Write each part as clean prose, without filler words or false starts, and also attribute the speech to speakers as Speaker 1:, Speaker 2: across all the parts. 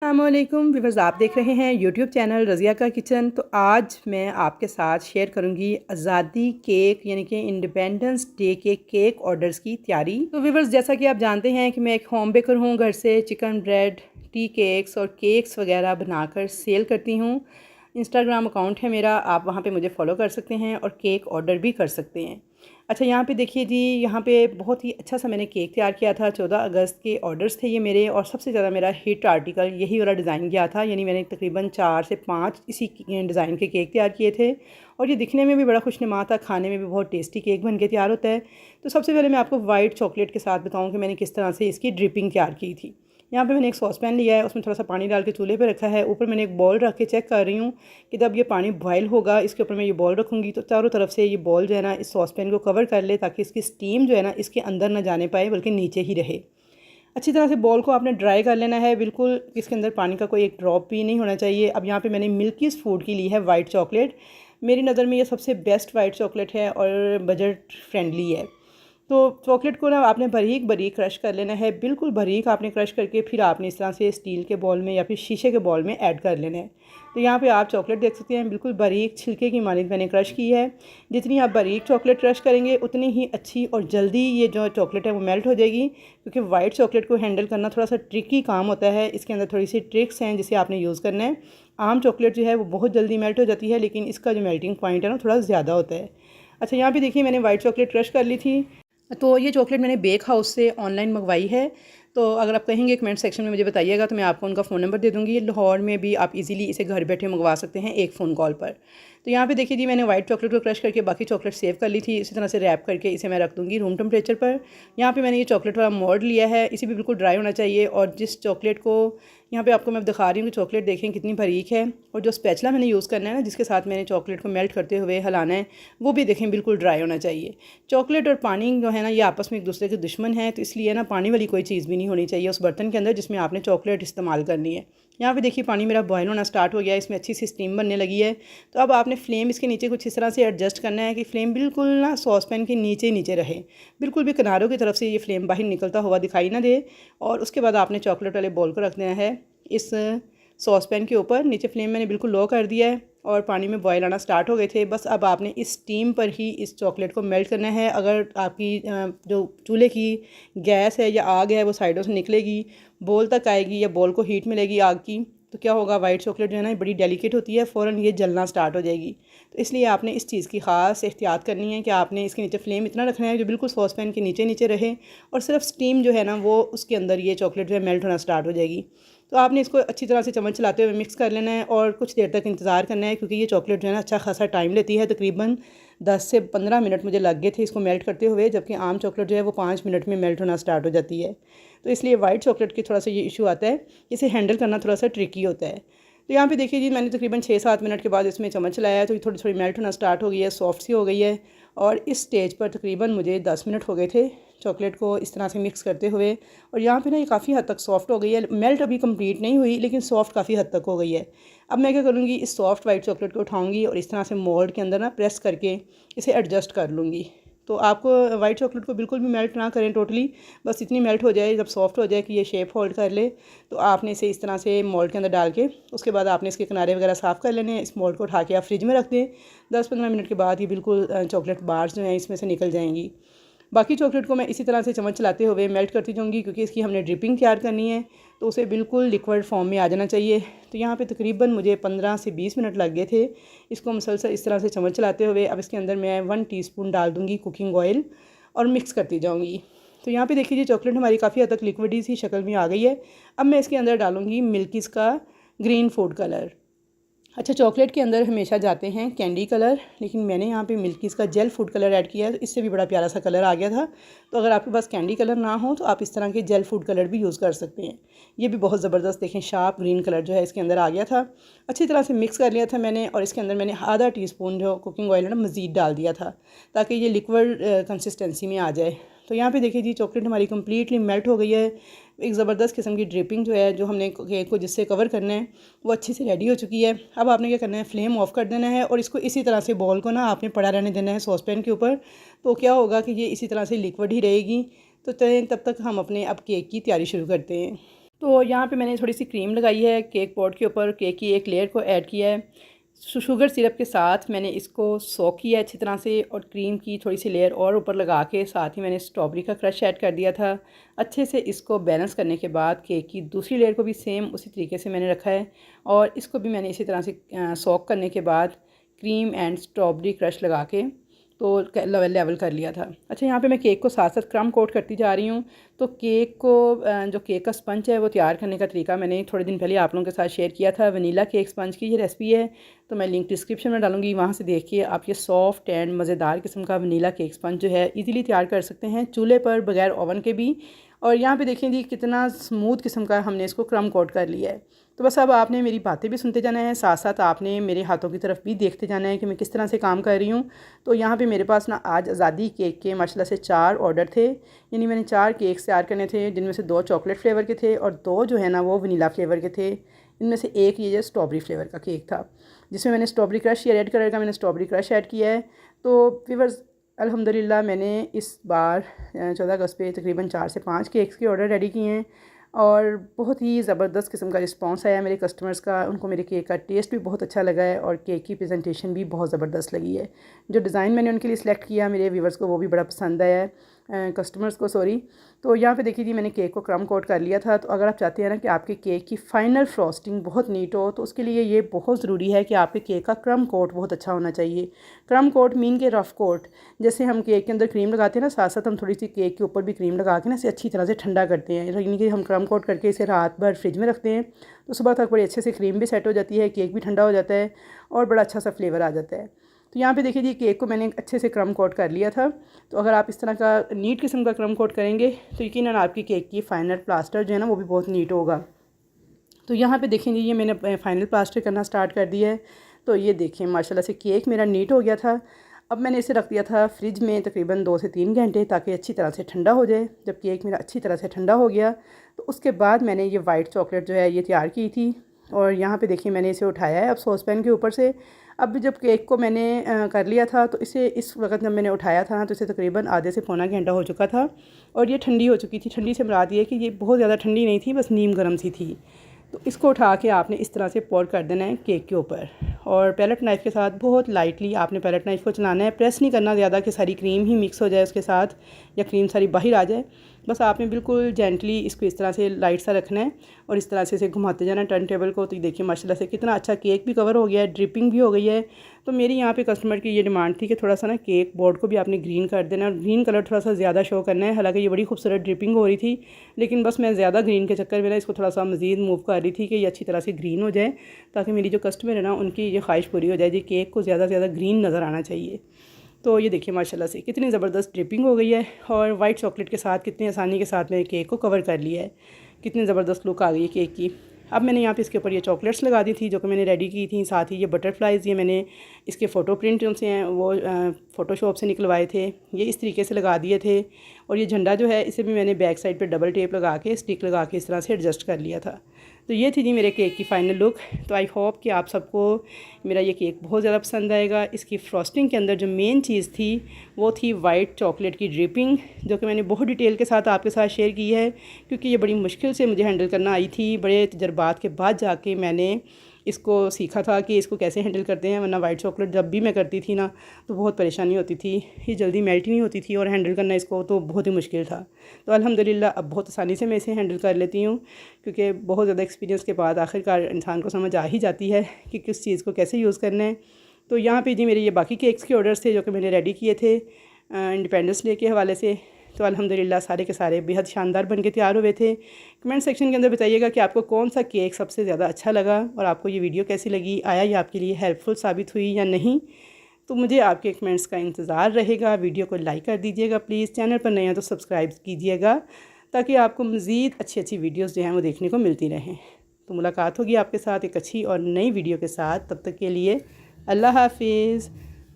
Speaker 1: अस्सलामुअलैकुम व्यूअर्स, आप देख रहे हैं यूट्यूब चैनल रज़िया का किचन। तो आज मैं आपके साथ शेयर करूंगी आज़ादी केक यानी कि इंडिपेंडेंस डे के केक ऑर्डर्स की तैयारी। तो व्यूअर्स, जैसा कि आप जानते हैं कि मैं एक होम बेकर हूं, घर से चिकन ब्रेड, टी केक्स और केक्स वगैरह बनाकर सेल करती हूं। इंस्टाग्राम अकाउंट है मेरा, आप वहां पे मुझे फॉलो कर सकते हैं और केक ऑर्डर भी कर सकते हैं। अच्छा, यहाँ पे देखिए जी, यहाँ पे बहुत ही अच्छा सा मैंने केक तैयार किया था। 14 अगस्त के ऑर्डर्स थे ये मेरे, और सबसे ज़्यादा मेरा हिट आर्टिकल यही वाला डिज़ाइन गया था। यानी मैंने तकरीबन 4 से 5 इसी डिज़ाइन के केक तैयार किए थे, और ये दिखने में भी बड़ा खुशनुमा था, खाने में भी बहुत टेस्टी केक बन के तैयार होता है। तो सबसे पहले मैं आपको वाइट चॉकलेट के साथ बताऊँ कि मैंने किस तरह से इसकी ड्रिपिंग तैयार की थी। यहाँ पे मैंने एक सॉस पैन लिया है, उसमें थोड़ा सा पानी डाल के चूल्हे पे रखा है। ऊपर मैंने एक बॉल रख के चेक कर रही हूँ कि जब ये पानी बॉयल होगा, इसके ऊपर मैं ये बॉल रखूँगी तो चारों तरफ से ये बॉल जो है ना इस सॉस पैन को कवर कर ले, ताकि इसकी स्टीम जो है ना इसके अंदर ना जाने पाए बल्कि नीचे ही रहे। अच्छी तरह से बॉल को आपने ड्राई कर लेना है, बिल्कुल इसके अंदर पानी का कोई एक ड्रॉप भी नहीं होना चाहिए। अब यहाँ पे मैंने मिल्कीज़ फूड की ली है वाइट चॉकलेट। मेरी नज़र में ये सबसे बेस्ट वाइट चॉकलेट है और बजट फ्रेंडली है। तो चॉकलेट को ना आपने बारीक बारीक क्रश कर लेना है, बिल्कुल बारीक आपने क्रश करके फिर आपने इस तरह से स्टील के बॉल में या फिर शीशे के बॉल में ऐड कर लेना है। तो यहाँ पे आप चॉकलेट देख सकते हैं, बिल्कुल बारीक छिलके की मानिंद मैंने क्रश की है। जितनी आप बारीक चॉकलेट क्रश करेंगे उतनी ही अच्छी और जल्दी ये जो चॉकलेट है वो मेल्ट हो जाएगी, क्योंकि वाइट चॉकलेट को हैंडल करना थोड़ा सा ट्रिकी काम होता है। इसके अंदर थोड़ी सी ट्रिक्स हैं जिसे आपने यूज़ करना है। आम चॉकलेट जो है वो बहुत जल्दी मेल्ट हो जाती है, लेकिन इसका जो मेल्टिंग पॉइंट है ना थोड़ा ज़्यादा होता है। अच्छा, यहाँ पे देखिए मैंने वाइट चॉकलेट क्रश कर ली थी। तो ये चॉकलेट मैंने बेक हाउस से ऑनलाइन मंगवाई है। तो अगर आप कहेंगे कमेंट सेक्शन में मुझे बताइएगा, तो मैं आपको उनका फ़ोन नंबर दे दूँगी। लाहौर में भी आप इजीली इसे घर बैठे मंगवा सकते हैं एक फ़ोन कॉल पर। तो यहाँ पे देखिए जी, मैंने वाइट चॉकलेट को क्रश करके बाकी चॉकलेट सेव कर ली थी। इसी तरह से रैप करके इसे मैं रख दूँगी रूम टेम्परेचर पर। यहाँ पे मैंने ये चॉकलेट वाला मोल्ड लिया है, इसे भी बिल्कुल ड्राई होना चाहिए। और जिस चॉकलेट को यहाँ पे आपको मैं दिखा रही हूँ कि चॉकलेट देखें कितनी बारीक है, और जो स्पैचुला मैंने यूज़ करना है ना जिसके साथ मैंने चॉकलेट को मेल्ट करते हुए हिलाना है, वो भी देखें बिल्कुल ड्राई होना चाहिए। चॉकलेट और पानी जो है ना ये आपस में एक दूसरे के दुश्मन है, तो इसलिए ना पानी वाली कोई चीज़ भी नहीं होनी चाहिए उस बर्तन के अंदर जिसमें आपने चॉकलेट इस्तेमाल करनी है। यहाँ पे देखिए पानी मेरा बॉयल होना स्टार्ट हो गया है, इसमें अच्छी सी स्टीम बनने लगी है। तो अब आपने फ्लेम इसके नीचे कुछ इस तरह से एडजस्ट करना है कि फ्लेम बिल्कुल ना सॉस पैन के नीचे नीचे रहे, बिल्कुल भी किनारों की तरफ से ये फ्लेम बाहर निकलता हुआ दिखाई ना दे। और उसके बाद आपने चॉकलेट वाले बॉल को रख देना है इस सॉस पैन के ऊपर। नीचे फ्लेम मैंने बिल्कुल लो कर दिया है और पानी में बॉयल आना स्टार्ट हो गए थे। बस अब आपने इस स्टीम पर ही इस चॉकलेट को मेल्ट करना है। अगर आपकी जो चूल्हे की गैस है या आग है वो साइडों से निकलेगी, बॉल तक आएगी या बॉल को हीट मिलेगी आग की, तो क्या होगा, वाइट चॉकलेट जो है ना बड़ी डेलिकेट होती है, फ़ौरन ये जलना स्टार्ट हो जाएगी। तो इसलिए आपने इस चीज़ की ख़ास एहतियात करनी है कि आपने इसके नीचे फ्लेम इतना रखना है जो बिल्कुल सॉस पैन के नीचे नीचे रहे, और सिर्फ स्टीम जो है ना वो उसके अंदर ये चॉकलेट जो है मेल्ट होना स्टार्ट हो जाएगी। तो आपने इसको अच्छी तरह से चम्मच चलाते हुए मिक्स कर लेना है और कुछ देर तक इंतज़ार करना है, क्योंकि ये चॉकलेट जो है ना अच्छा खासा टाइम लेती है। तकरीबन 10 से 15 मिनट मुझे लग गए थे इसको मेल्ट करते हुए, जबकि आम चॉकलेट जो है वो 5 मिनट में मेल्ट होना स्टार्ट हो जाती है। तो इसलिए वाइट चॉकलेट की थोड़ा सा ये इशू आता है, इसे हैंडल करना थोड़ा सा ट्रिकी होता है। तो यहाँ पे देखिए जी, मैंने तकरीबन 6-7 मिनट के बाद इसमें चम्मच चलाया है, तो ये थोड़ी थोड़ी मेल्ट होना स्टार्ट हो गई है, सॉफ्ट सी हो गई है। और इस स्टेज पर तकरीबन मुझे 10 मिनट हो गए थे चॉकलेट को इस तरह से मिक्स करते हुए। और यहाँ पे ना ये काफ़ी हद तक सॉफ्ट हो गई है, मेल्ट अभी कंप्लीट नहीं हुई लेकिन सॉफ्ट काफ़ी हद तक हो गई है। अब मैं क्या करूँगी, इस सॉफ्ट वाइट चॉकलेट को उठाऊँगी और इस तरह से मोल्ड के अंदर ना प्रेस करके इसे एडजस्ट कर लूँगी। तो आपको वाइट चॉकलेट को बिल्कुल भी मेल्ट ना करें टोटली, बस इतनी मेल्ट हो जाए, जब सॉफ्ट हो जाए कि ये शेप होल्ड कर ले, तो आपने इसे इस तरह से मोल्ड के अंदर डाल के उसके बाद आपने इसके किनारे वगैरह साफ़ कर लेने हैं। इस मोल्ड को उठा के आप फ्रिज में रख दें। 10-15 मिनट के बाद ये बिल्कुल चॉकलेट बार्स जो हैं इसमें से निकल जाएंगी। बाकी चॉकलेट को मैं इसी तरह से चम्मच चलाते हुए मेल्ट करती जाऊँगी, क्योंकि इसकी हमने ड्रिपिंग तैयार करनी है, तो उसे बिल्कुल लिक्विड फॉर्म में आ जाना चाहिए। तो यहाँ पे तकरीबन मुझे 15 से 20 मिनट लग गए थे इसको मुसलसल इस तरह से चम्मच चलाते हुए। अब इसके अंदर मैं 1 टीस्पून डाल दूँगी कुकिंग ऑयल और मिक्स करती जाऊँगी। तो यहाँ पे देखिए चॉकलेट हमारी काफ़ी हद तक लिक्विडी सी शक्ल में आ गई है। अब मैं इसके अंदर डालूँगी मिल्कीज़ का ग्रीन फूड कलर। अच्छा, चॉकलेट के अंदर हमेशा जाते हैं कैंडी कलर, लेकिन मैंने यहाँ पे मिल्कीज़ का जेल फूड कलर ऐड किया है, तो इससे भी बड़ा प्यारा सा कलर आ गया था। तो अगर आपके पास कैंडी कलर ना हो तो आप इस तरह के जेल फूड कलर भी यूज़ कर सकते हैं। ये भी बहुत ज़बरदस्त देखें शार्प ग्रीन कलर जो है इसके अंदर आ गया था। अच्छी तरह से मिक्स कर लिया था मैंने, और इसके अंदर मैंने आधा टीस्पून जो कुकिंग ऑयल है ना मज़ीद डाल दिया था, ताकि ये लिक्विड कंसिस्टेंसी में आ जाए। तो यहाँ पे देखिए जी, चॉकलेट हमारी कम्प्लीटली मेल्ट हो गई है। एक ज़बरदस्त किस्म की ड्रिपिंग जो है, जो हमने केक को जिससे कवर करना है, वो अच्छी से रेडी हो चुकी है। अब आपने क्या करना है, फ्लेम ऑफ कर देना है और इसको इसी तरह से बॉल को ना आपने पड़ा रहने देना है सॉस पैन के ऊपर। तो क्या होगा कि ये इसी तरह से लिक्विड ही रहेगी। तो चलें तब तक हम अपने अब केक की तैयारी शुरू करते हैं। तो यहाँ पे मैंने थोड़ी सी क्रीम लगाई है केक पॉट के ऊपर, केक की एक लेयर को ऐड किया है। शुगर सिरप के साथ मैंने इसको सोक किया अच्छी तरह से, और क्रीम की थोड़ी सी लेयर और ऊपर लगा के साथ ही मैंने स्ट्रॉबेरी का क्रश ऐड कर दिया था। अच्छे से इसको बैलेंस करने के बाद केक की दूसरी लेयर को भी सेम उसी तरीके से मैंने रखा है, और इसको भी मैंने इसी तरह से सोक करने के बाद क्रीम एंड स्ट्रॉबेरी क्रश लगा के तो लेवल कर लिया था। अच्छा, यहाँ पे मैं केक को साथ साथ क्रम कोट करती जा रही हूँ। तो केक को जो केक का स्पंज है वो तैयार करने का तरीका मैंने थोड़े दिन पहले आप लोगों के साथ शेयर किया था। वनीला केक स्पंज की ये रेसिपी है, तो मैं लिंक डिस्क्रिप्शन में डालूंगी, वहाँ से देखिए आप ये सॉफ्ट एंड मज़ेदार किस्म का वनीला केक स्पंज जो है ईज़िली तैयार कर सकते हैं चूल्हे पर बगैर ओवन के भी। और यहाँ पे देखिए जी कितना स्मूथ किस्म का हमने इसको क्रम कोट कर लिया है। तो बस अब आपने मेरी बातें भी सुनते जाना है, साथ साथ आपने मेरे हाथों की तरफ भी देखते जाना है कि मैं किस तरह से काम कर रही हूँ। तो यहाँ पे मेरे पास ना आज आज़ादी केक के माशाल्लाह से 4 ऑर्डर थे, यानी मैंने 4 केक्स तैयार करने थे, जिनमें से 2 चॉकलेट फ्लेवर के थे और 2 जो है ना वो वनीला फ्लेवर के थे। इनमें से एक ये जो स्ट्रॉबेरी फ्लेवर का केक था, जिसमें मैंने स्ट्रॉबेरी क्रश, ये रेड कलर का मैंने स्ट्रॉबेरी क्रश ऐड किया है। तो व्यूअर्स अल्हम्दुलिल्लाह मैंने इस बार 14 अगस्त पे तकरीबन 4 से 5 केक्स के ऑर्डर रेडी किए हैं, और बहुत ही ज़बरदस्त किस्म का रिस्पांस आया मेरे कस्टमर्स का। उनको मेरे केक का टेस्ट भी बहुत अच्छा लगा है और केक की प्रेजेंटेशन भी बहुत ज़बरदस्त लगी है। जो डिज़ाइन मैंने उनके लिए सिलेक्ट किया मेरे व्यूवर्स को वो भी बड़ा पसंद आया है, कस्टमर्स को सॉरी। तो यहाँ पे देखिए जी मैंने केक को क्रम कोट कर लिया था। तो अगर आप चाहते हैं ना कि आपके केक की फ़ाइनल फ्रॉस्टिंग बहुत नीट हो, तो उसके लिए ये बहुत ज़रूरी है कि आपके केक का क्रम कोट बहुत अच्छा होना चाहिए। क्रम कोट मीन के रफ़ कोट, जैसे हम केक के अंदर क्रीम लगाते हैं ना, साथ साथ हम थोड़ी सी केक के ऊपर भी क्रीम लगा के ना इसे अच्छी तरह से ठंडा करते हैं, यानी कि हम क्रम कोट करके इसे रात भर फ्रिज में रखते हैं, तो सुबह तक बड़ी अच्छे से क्रीम भी सेट हो जाती है, केक भी ठंडा हो जाता है और बड़ा अच्छा सा फ्लेवर आ जाता है। तो यहाँ पे देखिए जी केक को मैंने अच्छे से क्रम कोट कर लिया था। तो अगर आप इस तरह का नीट किस्म का क्रम कोट करेंगे तो यकीनन आपकी केक की फ़ाइनल प्लास्टर जो है ना वो भी बहुत नीट होगा। तो यहाँ पे देखेंगे ये मैंने फ़ाइनल प्लास्टर करना स्टार्ट कर दिया है। तो ये देखें माशाल्लाह से केक मेरा नीट हो गया था। अब मैंने इसे रख दिया था फ्रिज में तकरीबन 2 से 3 घंटे, ताकि अच्छी तरह से ठंडा हो जाए। जब केक मेरा अच्छी तरह से ठंडा हो गया तो उसके बाद मैंने ये वाइट चॉकलेट जो है ये तैयार की थी, और यहाँ पे देखिए मैंने इसे उठाया है अब सॉस पैन के ऊपर से। अब जब केक को मैंने कर लिया था तो इसे इस वक्त जब मैंने उठाया था ना तो इसे तकरीबन आधे से पौना घंटा हो चुका था, और ये ठंडी हो चुकी थी। ठंडी से मुराद ये कि ये बहुत ज़्यादा ठंडी नहीं थी, बस नीम गर्म सी थी। तो इसको उठा के आपने इस तरह से पोर कर देना है केक के ऊपर, और पैलेट नाइफ़ के साथ बहुत लाइटली आपने पैलेट नाइफ़ को चलाना है। प्रेस नहीं करना ज़्यादा कि सारी क्रीम ही मिक्स हो जाए उसके साथ, या क्रीम सारी बाहर आ जाए। बस आपने बिल्कुल जेंटली इसको इस तरह से लाइट सा रखना है और इस तरह से इसे घुमाते जाना टर्न टेबल को। तो ये देखिए माशाल्लाह से कितना अच्छा केक भी कवर हो गया है, ड्रिपिंग भी हो गई है। तो मेरी यहाँ पे कस्टमर की ये डिमांड थी कि थोड़ा सा ना केक बोर्ड को भी आपने ग्रीन कर देना, और ग्रीन कलर थोड़ा सा ज़्यादा शो करना है। हालांकि ये बड़ी खूबसूरत ड्रिपिंग हो रही थी, लेकिन बस मैं ज़्यादा ग्रीन के चक्कर में ना इसको थोड़ा सा मज़ीद मूव कर रही थी कि ये अच्छी तरह से ग्रीन हो जाए, ताकि मेरी जो कस्टमर है ना उनकी ये ख्वाहिश पूरी हो जाए जी केक को ज़्यादा से ज़्यादा ग्रीन नज़र आना चाहिए। तो ये देखिए माशाल्लाह से कितनी ज़बरदस्त ड्रिपिंग हो गई है, और वाइट चॉकलेट के साथ कितनी आसानी के साथ मैंने केक को कवर कर लिया है। कितनी ज़बरदस्त लुक आ गई है केक की। अब मैंने यहाँ पे इसके ऊपर ये चॉकलेट्स लगा दी थी जो कि मैंने रेडी की थी। साथ ही ये बटरफ्लाइज़ ये मैंने इसके फ़ोटो प्रिंट से हैं वो फ़ोटोशॉप से निकलवाए थे, ये इस तरीके से लगा दिए थे। और ये झंडा जो है इसे भी मैंने बैक साइड पे डबल टेप लगा के स्टिक लगा के इस तरह से एडजस्ट कर लिया था। तो ये थी जी मेरे केक की फ़ाइनल लुक। तो आई होप कि आप सबको मेरा ये केक बहुत ज़्यादा पसंद आएगा। इसकी फ्रॉस्टिंग के अंदर जो मेन चीज़ थी वो थी वाइट चॉकलेट की ड्रिपिंग, जो कि मैंने बहुत डिटेल के साथ आपके साथ शेयर की है, क्योंकि ये बड़ी मुश्किल से मुझे हैंडल करना आई थी। बड़े तजर्बात के बाद जाके मैंने इसको सीखा था कि इसको कैसे हैंडल करते हैं, वरना वाइट चॉकलेट जब भी मैं करती थी ना तो बहुत परेशानी होती थी, ये जल्दी मेल्ट ही नहीं होती थी, और हैंडल करना इसको तो बहुत ही मुश्किल था। तो अल्हम्दुलिल्लाह अब बहुत आसानी से मैं इसे हैंडल कर लेती हूँ, क्योंकि बहुत ज़्यादा एक्सपीरियंस के बाद आखिरकार इंसान को समझ आ ही जाती है कि किस चीज़ को कैसे यूज़ करना है। तो यहाँ पे जी मेरे ये बाकी केक्स के ऑर्डर्स थे जो कि मैंने रेडी किए थे इंडिपेंडेंस डे के हवाले से। तो अल्हम्दुलिल्लाह सारे के सारे बेहद शानदार बन के तैयार हुए थे। कमेंट सेक्शन के अंदर बताइएगा कि आपको कौन सा केक सबसे ज़्यादा अच्छा लगा, और आपको ये वीडियो कैसी लगी, आया ये आपके लिए हेल्पफुल साबित हुई या नहीं। तो मुझे आपके कमेंट्स का इंतज़ार रहेगा। वीडियो को लाइक कर दीजिएगा प्लीज़, चैनल पर नए हैं तो सब्सक्राइब कीजिएगा, ताकि आपको मज़ीद अच्छी अच्छी वीडियोज़ जो हैं वो देखने को मिलती रहें। तो मुलाकात होगी आपके साथ एक अच्छी और नई वीडियो के साथ। तब तक के लिए अल्लाह हाफिज़।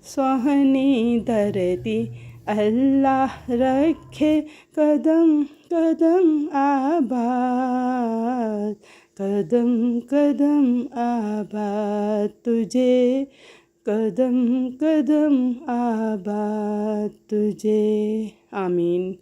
Speaker 1: सोहनी धरती अल्लाह रखे कदम कदम आबाद, कदम कदम आबाद तुझे, कदम कदम आबाद तुझे। आमीन।